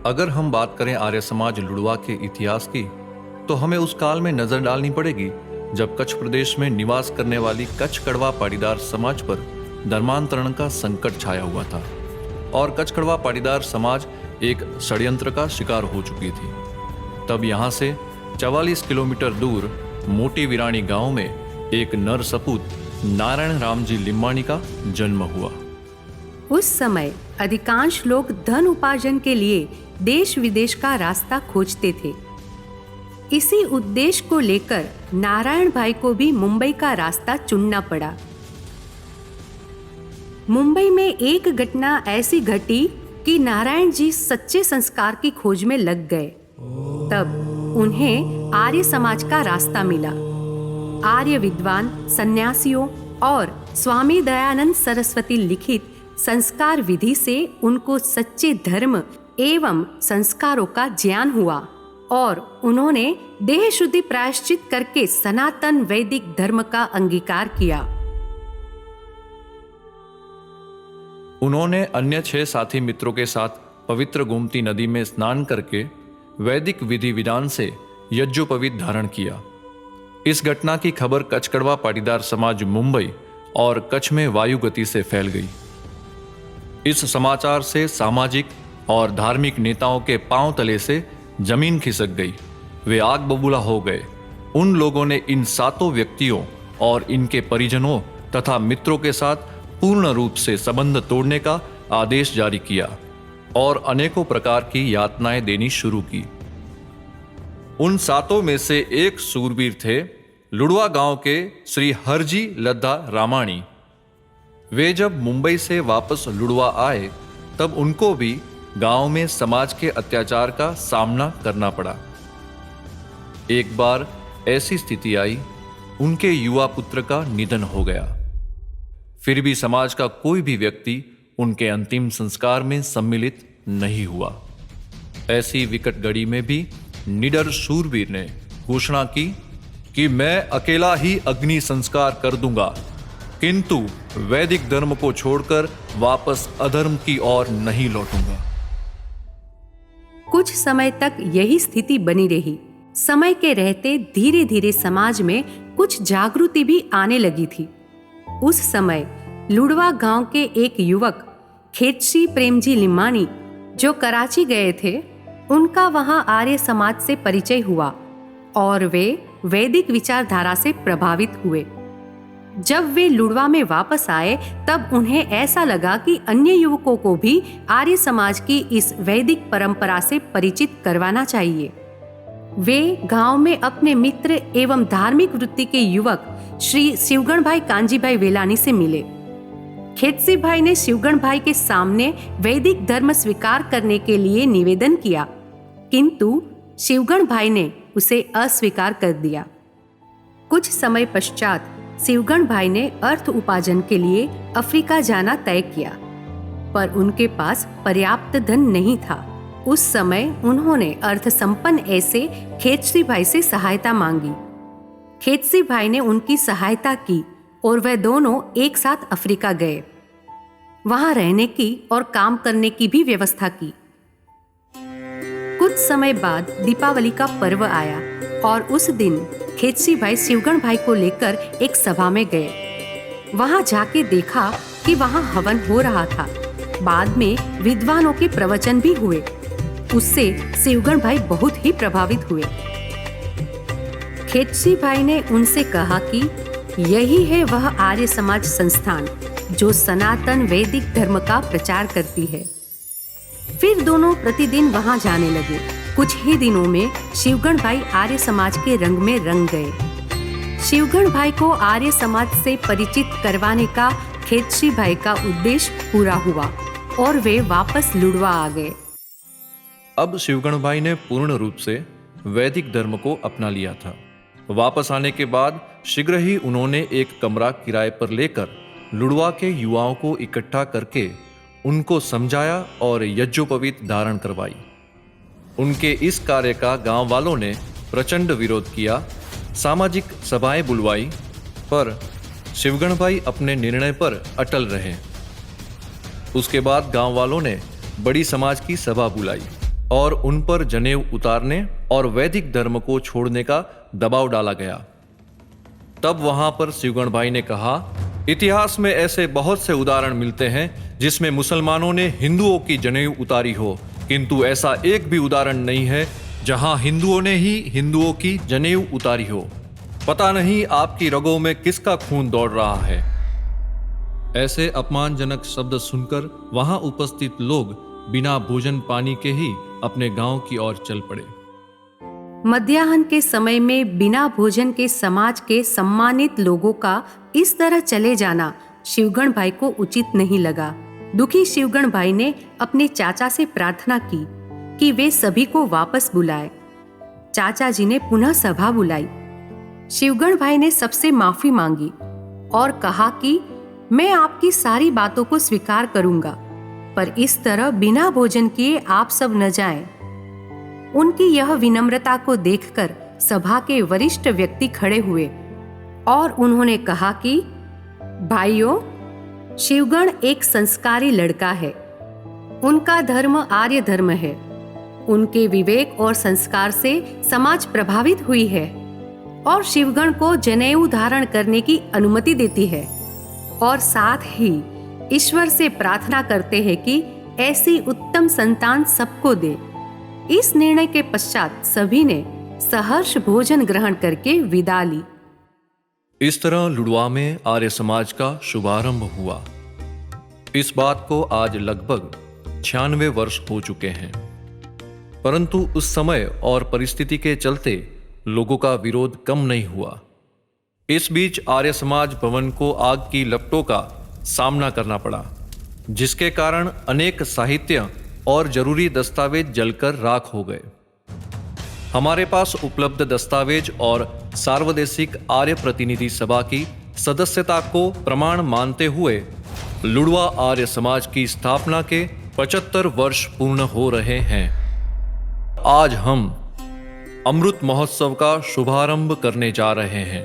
अगर हम बात करें आर्य समाज लुड़वा के इतिहास की, तो हमें उस काल में नजर डालनी पड़ेगी जब कच्छ प्रदेश में निवास करने वाली कच्छ कड़वा पाटीदार समाज पर धर्मांतरण का संकट छाया हुआ था और कच्छ कड़वा पाटीदार समाज एक षड्यंत्र का शिकार हो चुकी थी। तब यहाँ से 44 किलोमीटर दूर मोटी विराणी गांव में एक नर सपूत नारायण राम जी लिम्बाणी का जन्म हुआ। उस समय अधिकांश लोग धन उपार्जन के लिए देश विदेश का रास्ता खोजते थे। इसी उद्देश्य को लेकर नारायण भाई को भी मुंबई का रास्ता चुनना पड़ा। मुंबई में एक घटना ऐसी घटी कि नारायण जी सच्चे संस्कार की खोज में लग गए। तब उन्हें आर्य समाज का रास्ता मिला। आर्य विद्वान सन्यासियों और स्वामी दयानंद सरस्वती लिखित संस्कार विधि से उनको सच्चे धर्म एवं संस्कारों का ज्ञान हुआ और उन्होंने देह शुद्धि प्रायश्चित करके सनातन वैदिक धर्म का अंगीकार किया। उन्होंने अन्य 6 साथी मित्रों के साथ पवित्र गोमती नदी में स्नान करके वैदिक विधि विधान से यज्ञोपवीत धारण किया। इस घटना की खबर कच्छ कड़वा पाटीदार समाज मुंबई और कच्छ में वायु गति से फैल गई। इस समाचार से सामाजिक और धार्मिक नेताओं के पांव तले से जमीन खिसक गई। वे आग बबूला हो गए। उन लोगों ने इन 7 व्यक्तियों और इनके परिजनों तथा मित्रों के साथ पूर्ण रूप से संबंध तोड़ने का आदेश जारी किया और अनेकों प्रकार की यातनाएं देनी शुरू की। उन 7 में से एक सूरवीर थे लुड़वा गांव के श्री हरजी लद्दा रामाणी। वे जब मुंबई से वापस लुड़वा आए तब उनको भी गांव में समाज के अत्याचार का सामना करना पड़ा। एक बार ऐसी स्थिति आई, उनके युवा पुत्र का निधन हो गया। फिर भी समाज का कोई भी व्यक्ति उनके अंतिम संस्कार में सम्मिलित नहीं हुआ। ऐसी विकट घड़ी में भी निडर शूरवीर ने घोषणा की कि मैं अकेला ही अग्नि संस्कार कर दूंगा, किंतु वैदिक धर्म को छोड़कर वापस अधर्म की ओर नहीं लौटूंगा। कुछ समय तक यही स्थिति बनी रही। समय के रहते धीरे धीरे समाज में कुछ जागृति भी आने लगी थी। उस समय लुड़वा गांव के एक युवक खेतसी प्रेमजी लिम्बाणी जो कराची गए थे, उनका वहां आर्य समाज से परिचय हुआ और वे वैदिक विचारधारा से प्रभावित हुए। जब वे लुड़वा में वापस आए तब उन्हें ऐसा लगा कि अन्य युवकों को भी आर्य समाज की इस वैदिक परंपरा से परिचित करवाना चाहिए। वे गांव में अपने मित्र एवं धार्मिक वृत्ति के युवक श्री शिवगण भाई कांजी भाई वेलानी से मिले। खेतसी भाई ने शिवगण भाई के सामने वैदिक धर्म स्वीकार करने के लिए निवेदन किया, किंतु शिवगण भाई ने उसे अस्वीकार कर दिया। कुछ समय पश्चात शिवगण भाई ने अर्थ उपार्जन के लिए अफ्रीका जाना तय किया, पर उनके पास पर्याप्त धन नहीं था। उस समय उन्होंने अर्थ संपन्न ऐसे खेतसी भाई से सहायता मांगी। खेतसी भाई ने उनकी सहायता की और वह दोनों एक साथ अफ्रीका गए। वहां रहने की और काम करने की भी व्यवस्था की। कुछ समय बाद दीपावली का पर्व आया और उस दिन खेतसी भाई शिवगण भाई को लेकर एक सभा में गए। वहां जाके देखा कि वहां हवन हो रहा था। बाद में विद्वानों के प्रवचन भी हुए। उससे शिवगण भाई बहुत ही प्रभावित हुए। खेतसी भाई ने उनसे कहा कि यही है वह आर्य समाज संस्थान जो सनातन वैदिक धर्म का प्रचार करती है। फिर दोनों प्रतिदिन वहां जाने लगे। कुछ ही दिनों में शिवगण भाई आर्य समाज के रंग में रंग गए। शिवगण भाई को आर्य समाज से परिचित करवाने का खेतसी भाई का उद्देश्य पूरा हुआ और वे वापस लुड़वा आ गए। अब शिवगण भाई ने पूर्ण रूप से वैदिक धर्म को अपना लिया था। वापस आने के बाद शीघ्र ही उन्होंने एक कमरा किराए पर लेकर लुड़वा के युवाओं को इकट्ठा करके उनको समझाया और यज्ञोपवीत धारण करवाई। उनके इस कार्य का गांव वालों ने प्रचंड विरोध किया। सामाजिक सभाएं बुलवाई, पर शिवगण भाई अपने निर्णय पर अटल रहे। उसके बाद गांव वालों ने बड़ी समाज की सभा बुलाई और उन पर जनेऊ उतारने और वैदिक धर्म को छोड़ने का दबाव डाला गया। तब वहां पर शिवगण भाई ने कहा, इतिहास में ऐसे बहुत से उदाहरण मिलते हैं जिसमें मुसलमानों ने हिंदुओं की जनेऊ उतारी हो, किंतु ऐसा एक भी उदाहरण नहीं है जहां हिंदुओं ने ही हिंदुओं की जनेऊ उतारी हो। पता नहीं आपकी रगों में किसका खून दौड़ रहा है। ऐसे अपमानजनक शब्द सुनकर वहां उपस्थित लोग बिना भोजन पानी के ही अपने गांव की ओर चल पड़े। मध्याह्न के समय में बिना भोजन के समाज के सम्मानित लोगों का इस तरह चले जाना शिवगण भाई को उचित नहीं लगा। दुखी शिवगण भाई ने अपने चाचा से प्रार्थना की कि वे सभी को वापस बुलाए। चाचा जी ने पुनः सभा बुलाई। शिवगण भाई ने सबसे माफी मांगी और कहा कि मैं आपकी सारी बातों को स्वीकार करूंगा, पर इस तरह बिना भोजन किए आप सब न जाएं। उनकी यह विनम्रता को देखकर सभा के वरिष्ठ व्यक्ति खड़े हुए और उन्होंने कहा कि भाइयों, शिवगण एक संस्कारी लड़का है। उनका धर्म आर्य धर्म है। उनके विवेक और संस्कार से समाज प्रभावित हुई है और शिवगण को जनेऊ धारण करने की अनुमति देती है और साथ ही ईश्वर से प्रार्थना करते हैं कि ऐसी उत्तम संतान सबको दे। इस निर्णय के पश्चात सभी ने सहर्ष भोजन ग्रहण करके विदा ली। इस तरह लुड़वा में आर्य समाज का शुभारंभ हुआ। इस बात को आज लगभग 96 वर्ष हो चुके हैं, परंतु उस समय और परिस्थिति के चलते लोगों का विरोध कम नहीं हुआ। इस बीच आर्य समाज भवन को आग की लपटों का सामना करना पड़ा, जिसके कारण अनेक साहित्य और जरूरी दस्तावेज जलकर राख हो गए। हमारे पास उपलब्ध दस्तावेज और सार्वदेशिक आर्य प्रतिनिधि सभा की सदस्यता को प्रमाण मानते हुए लुड़वा आर्य समाज की स्थापना के 75 वर्ष पूर्ण हो रहे हैं। आज हम अमृत महोत्सव का शुभारंभ करने जा रहे हैं।